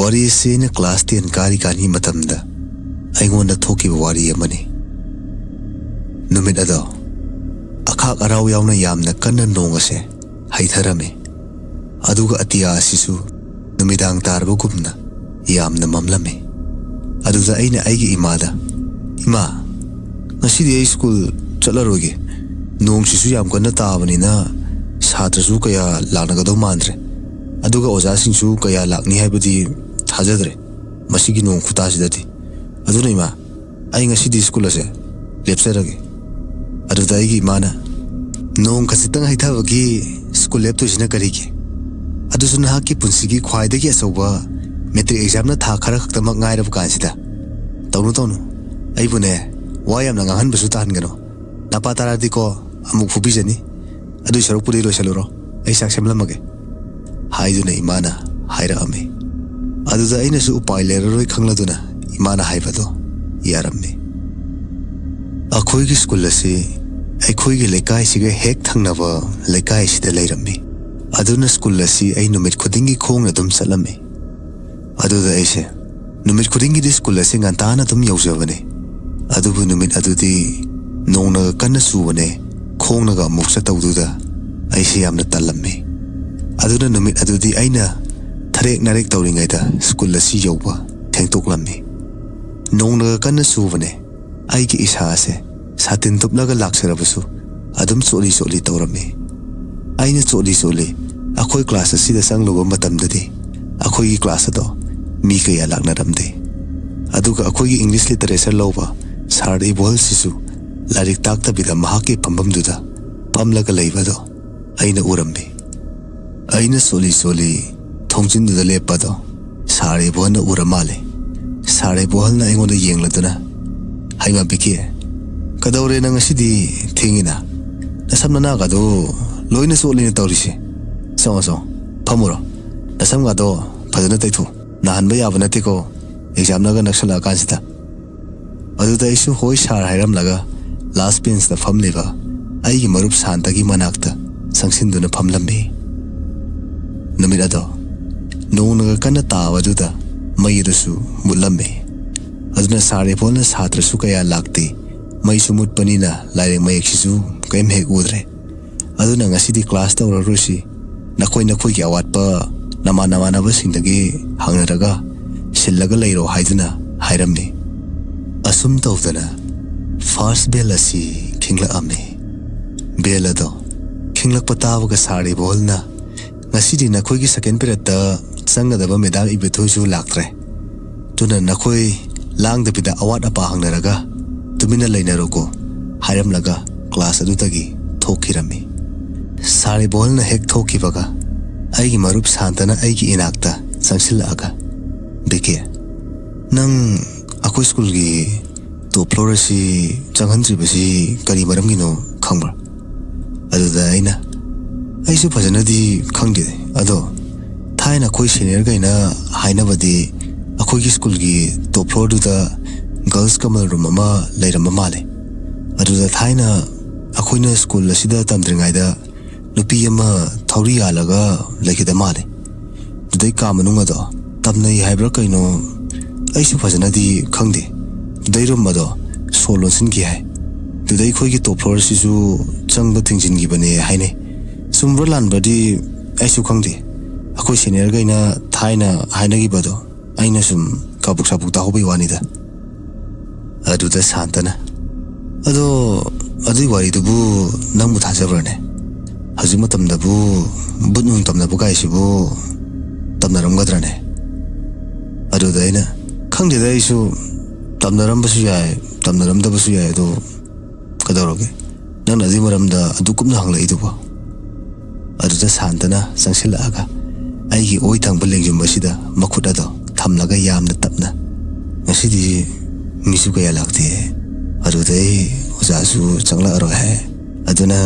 wari se na class 10 kari kani matamda aingonda thoki wari amani numit ado akhak araw yauna yamna kanna nonga se haitharame aduga atiya sisu numidang tarbu gumna yamna mamlame aduga aina aigi imada ima ngasidi school chalaroge nong sisu yam kanna tabani na satrasu kaya laknagado mandre aduga oja singsu kaya lakni haibadi thajadre masigi nong khuta sidati aduna ima ai ngasidi school ase lepsarage aduda aigi imana nong kasitang haithabagi school lep to sina karige adusuna haki punsigi khwaidagi asoba metric exam na tha khara khaktamak ngairab kansida tonu aibune wayam na ngahan basu tan gano napa taradi ko amuk fubi jani adu saruk puri lo saluro ai sak semlamage haiduna imana haira ame aduda aina su upai leroi khangladuna imana haibado yaramme akhoi gi school ase akhoi gi lekai siga hek thangnaba lekai sida leiramme aduna school ase ai numit khudingi khong na dum salame aduda aise numit khudingi di school ase ngantana dum yaujabane adubu numit adudi nongna kanna subane khongna ga muksa tawduda aise yamna talamme aduna numit adudi aina tharek narek tawringaida school ase yauba thengtoklamme nongna kanna subane aigi isa ase satin tupnaga laksarabasu adum soli tawrame aina soli akhoi class asida sangloba matamdadi akhoi gi class ado mi kaya laknaramde aduga akhoi gi english literature loba sardi bol sisu larik takta bida mahaki pambam duda pamlaga leibado aina urambe aina soli thongjin duda lepado sari bolna uramale sari bolna aingoda yengladuna haima biki kadawre na ngasidi thingina nasamna gado loina solina tawrisi so pamuro nasam gado phadana taithu nahan ba yaba natiko exam naga naksala kansita aduda isu hoi sar hairam laga last bench da famleba ai marup santagi manakta sangsinduna famlambe namira nongnaga kana tawaduda mayrusu mulambe aduna sare polna satrasu kaya lakti mai sumut panina laire mayeksisu kaim hek udre aduna ngasidi class tawrarusi nakoi gi awatpa nama basingdagi hangnaraga sillaga leiro haiduna hairamne asum tawdana first bell asi khingla ame bell ado khinglak patawaga sari bolna ngasidi nakoi gi second period ta sangadaba medal ibethoju laktre tuna nakoi langda pida awat apa hangnaraga tumina leinaroko hairamlaga class adutagi thokirame sari bolna hek thokibaga aigi marup santana aigi inakta sangsilaga beke nang ako school gi to florasi changhanjri basi kari maram gino khangbar aduda aina aisu phajana di khangde ado thaina koi senior gaina haina badi ako gi school gi to floor duda girls kamal room ama leirama male aduda thaina akoina school asida tamdringaida nupi ama thauri alaga lekida male dudai kamanunga do tamnai haibra kaino aisu phajana di khangde dudai room ado solonsin gi hai dudai khoi gi top floor sisu changba thingjin gi bane haine sumra lan badi aisu khangde akoi senior gaina thaina haina gi bado aina sum kabuk sabuk ta hobai wanida aduda santana ado adui wari dubu namu thajabrane hazima tamdabu bunung tamdabu gaisibu tamnaramgadrane aduda aina khangde da isu tamnarambasu yai tamnaramdabasu yai do kadawroge nang nazimaramda adukupna hangla iduba aduda santana sangsilaga aigi oi thangba lengjumba makhuda do thamlaga yamna tapna ngasidi misu kaya lakte adudai ojasu changla aro hai aduna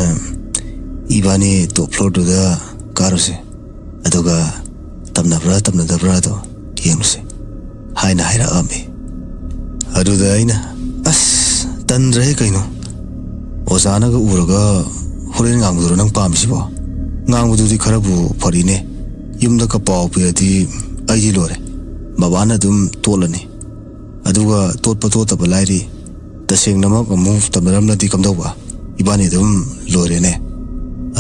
ibani top floor duda karose aduga tamnadabra do yengse haina haira ame aduda aina as tanre kaino ozana ga uraga horen ngangduro nang pamsibo ngangududi kharabu farine yumda ka paw piradi aiji lore babana dum tolani aduga totpa totaba lairi tasengnamak amu tamramnadi kamdauba ibani dum lorene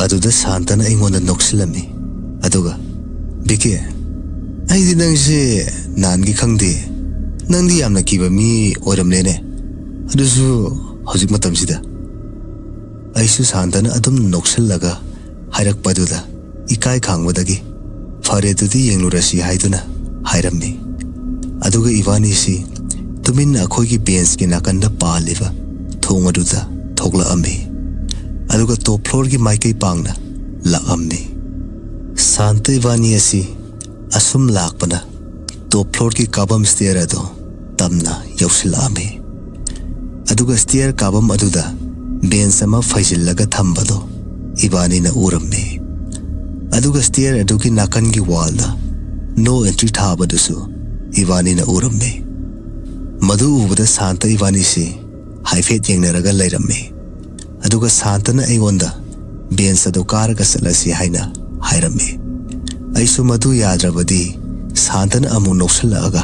aduda santana ingonda noksilami aduga bike aidi nangse nangi khangde nangdi yamna kiba mi oiramlene adusu hojik matamsida aisu santana adum noksellaga hairakpaduda ikai khangwadagi fare dudi yenglurasi haiduna hairammi aduga ibani si tumin akhoigi bench ki nakanda paliba thongaduda thogla ammi aduga top floor ki maikai pangna la ammi santa ibani asi asum lakpana top floor ki kabam stair ado tamna yausil ammi aduga stair kabam aduda bench ama faijillaga thambado ibani na urammi aduga stair adugi nakan gi wall da no entry thabadusu ibani na urammi madu ubada santa ibani si haifet yengnaraga lairamme aduga santana aigonda bench adu karaga salasi haina hairamme aisu madu yadrabadi santana amu noksalaga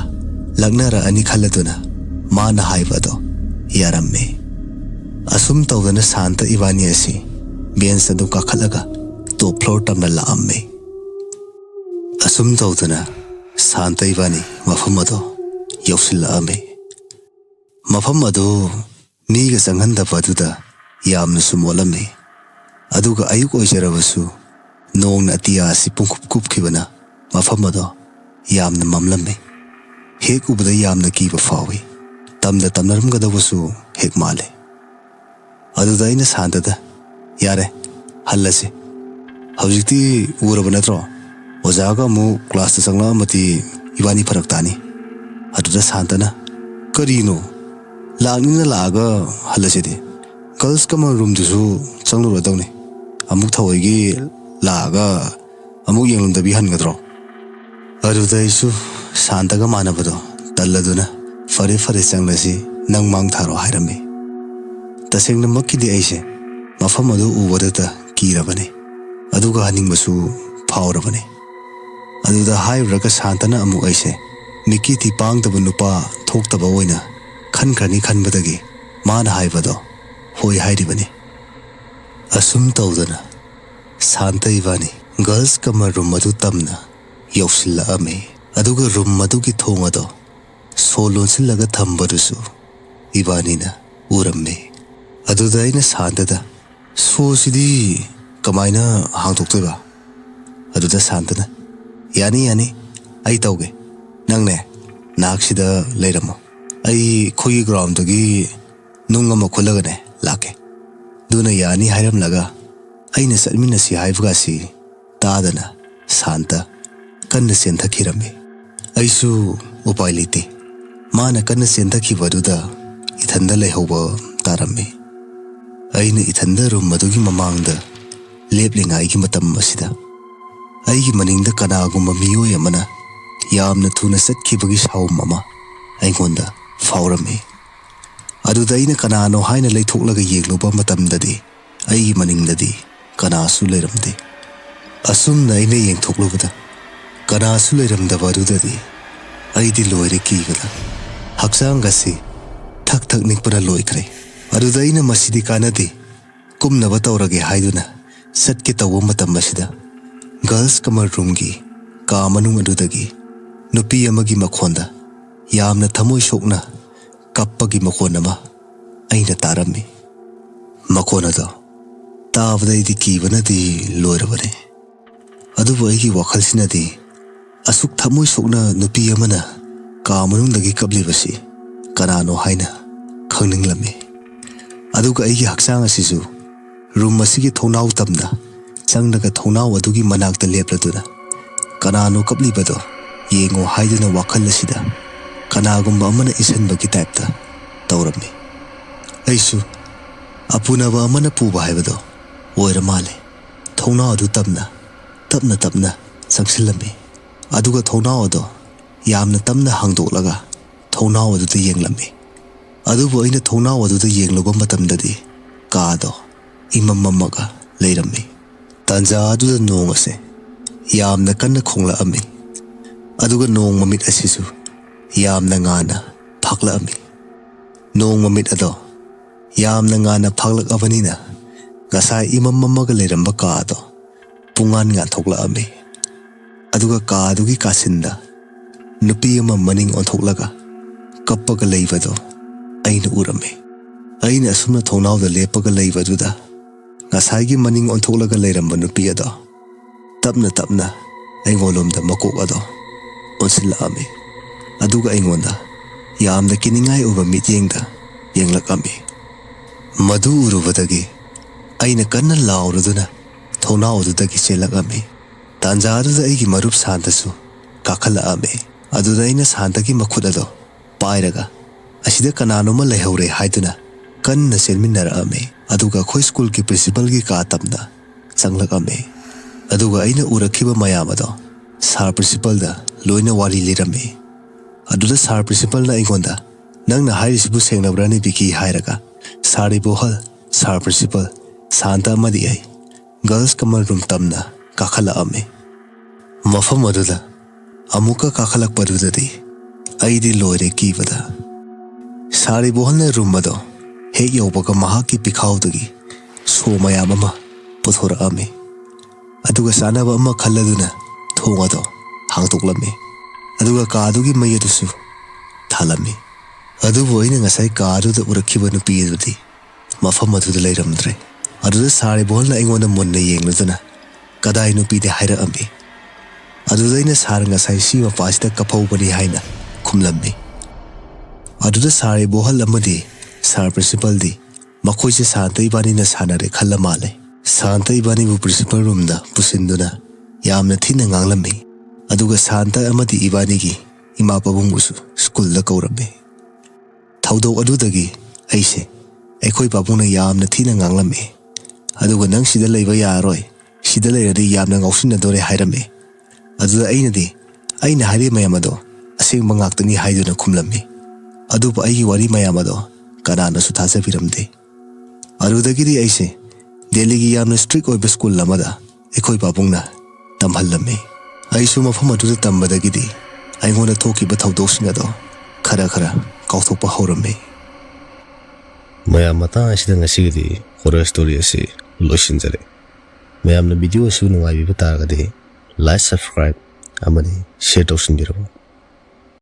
lagnara ani khaladuna mana haibado yaramme asum tawdana santa ibani asi bench adu kakhalaga top floor tamna laamme asum tawdana santa ibani mafamado yausilame mafam adu miga sanghandabadudha yamna sumolame aduga ayuk oijarabasu nongna atiya si pungkup kupkibana mafam adu yamna mamlame hek ubada yamna kiba fawi tamda tamnaramgadabasu hek male aduda aina santada yare hallase hawjikti uraba natro ojaga mu class ta sangla mati ibani faraktani aduda santana karino lagna laga halasidi girls kama room dusu changlo rodawne amuk thawoigi laga amuk yenglumda bi hangadro aduda isu santaga manabado talladuna fare fare changlasi nang mang tharo hairame tasengna makkidi aise mafam adu ubadata kirabane aduga haningbasu phawrabane aduda hairaga santana amu aise mikiti pangtaba nupa thoktaba oina khankrani khanbadagi mana haibado hoi hairibani asum tawdana santa ibani girls kama room adu tamna yausilla ame aduga room adu ki thongado solon silaga thambadusu ibani na uramme aduda ina santada so sidi kamaina hangtoktoiba aduda santana yani ai tawge nangne naksida leiramo ai khogi ground dagi nunga makhulagane lake duna yani hairam laga aina salmina si haibga si tadana santa kanna senthakirame aisu upai lite mana kanna senthakibadudha ithanda lehoba tarame aina ithanda rum madugi mamangda leplingai gi matam asida aigi maningda kanagumba miyoy amana yamna thuna satkibagi saum ama aingonda faurame aduda aina kanano haina leithoklaga yegloba matamdadi aigi maningdadi kanasu leiramde asumna aina yengthoklubada kanasu leiramdaba adudadi aidi loire kigada haksangasi thak thak nikpara loikre aduda aina masidi kanadi kumnaba tawrage haiduna satke tawo matam masida girls kamar room gi ka manung adudagi nupi amagi makhonda yamna thamoi sokna kappagi makhon ama aina tarami makhona do tabdai di kibanadi loirabane adubu aigi wakhalsinadi asuk thamoi sokna nupi amana ka manungdagi kablibasi kanano haina khangninglame aduga aigi haksang asisu room asigi thonau tamna changnaga thonau adugi manakta lepladuna kanano kablibado yengo haiduna wakhal asida kanagumba amana isanbagi type tawrami aisu apunaba amana puba haibado oira male thonau adu tapna changsilami aduga thonau ado yamna tamna hangdolaga thonau adu te yenglami adubu aina thonau adu te yengloba matamdadi kaado imamamaga leirami tanja adu nong ase yamna kanna khongla ami aduga nong mamit asisu यामना गाना फागलामी नोंग ममित अदो यामना गाना फागलाबनिना ngasa imam mamaga leramba kaado pungan nga thoklaami aduga kaadugi kasinda nupi ama maning onthoklaga kappaga leibado aina urame aina asumna thonawda lepaga leibaduda ngasai gi maning onthoklaga leramba nupi ado tapna tapna aingolomda makok ado onsilaami aduga aingonda yamda kiningai uba mityengda yenglakami madu urubadagi aina kanna lauruduna thonawdudagi chelakami tanjaduda aigi marup santasu kakhalame aduda aina santagi makhudado pairaga asida kananoma lehore haiduna kanna selminarame aduga khoi school ki principal gi ka tapna changlakame aduga aina urakhiba mayamado sar principal da loina wali lirame aduda sar principal na igonda nangna hairisibu sengnabrani biki hairaga sari bohal sar principal Santa amadi ay girls kamal room tamna kakhalame mafam aduda amuka kakhalak padudadi aidi loire kibada sari bohalne room ado hek yobaga mahaki pikhaudagi somaya mama puthorame aduga sanaba amma khalladuna thongado hangtoklame aduga kaadugi mayadusu thalame adubu aina ngasai kaaduda urakhiba nupi adudi mafam aduda leiramdre aduda sari bolna aingonda munna yengluduna kadai nupi de haira ambi aduda ina sar ngasai si mapasida kaphobani haina khumlambi aduda sari bohal amadi sar principal di makhoi se santa ibani na sanare khalla male santa ibani bu principal room da pusinduna yamna thina nganglambi aduga santa amadi ibani gi ima pabungusu school da kaurambe thaudo adudagi aise aikoi babuna yamna thina nganglambi aduga nang sida leiba yaroi sida leiradi yamna ngausinadore hairame aduda aina hari mayamado asengba ngaktani haiduna khumlammi aduba aigi wari mayamado kanana su thajabiramde adudagidi aise Delhi gi yamna strict oiba school lamada aikoi babungna tamhallame aisu mafam aduda tambadagidi aingona thokiba thaudoksingado khara kauthokpa hauramme mayamata asida ngasigidi horror story ase loishinjare mayamna video asu nungai bi taragadi like subscribe amani share tawsinbiro